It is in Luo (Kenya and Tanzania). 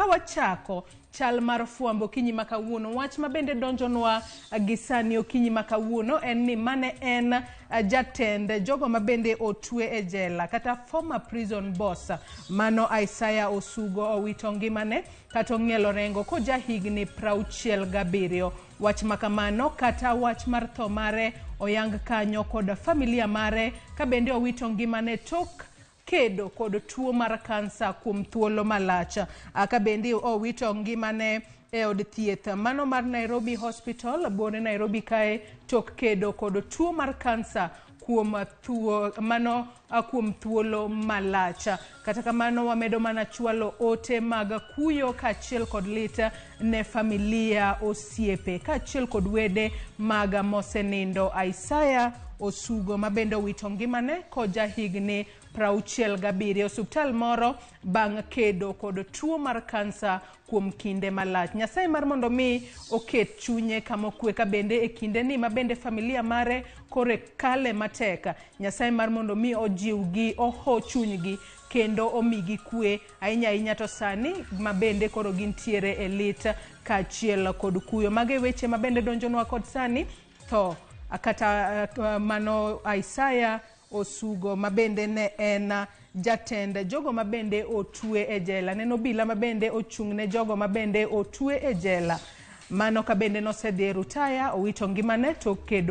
kawachako chal mar fwambo kinyi makawuono, wach mabende donjonwa gisani okinyi makawuono en ni mane en jatend jogo mabende otwe e jela kata former prison boss mano Isaiah Osugo owito ngimane kata ong'ielo rengo ko jahigni 67. Wach makamano kata wach mar tho mare oyang kanyo kod familia mare kabende owito ngimane tok kedo kod tuo mar kansa kuom thuolo malach. Kabende owito ngimane e od thieth mano mar Nairobi Hospital bone Nairobi kae tok kedo kod tuo mar kansa kuom thuolo malach. Kata kamano wamedo mana chwalo ote mag kuyo kachiel kod lita ne familia osiepe kachiel kod wede mag mosenindo Isaiah Osugo mabende owito ngimane ko jahigni 67 osuptal moro bang' kedo kod tuo mar kansa kuom kinde malach. Nyasaye mar mondo mi oket chunye kamokwe kabende e kinde ni mabende familia mare kore kale mateka. Nyasaye mar mondo mi ojiwgi oho chunygi kendo omigi kwe ahinya to sani mabende koro gintiere e lit kachiel kod kuyo. Mage weche mabende donjonwa kod sani to kata mano Isaiah Osugo mabende ne en jatend jogo mabende otwe e jela. Neno bila mabende ochung'ne jogo mabende otwe e jela. Mano kabende nosedhi rutaya owito ngimane to kedo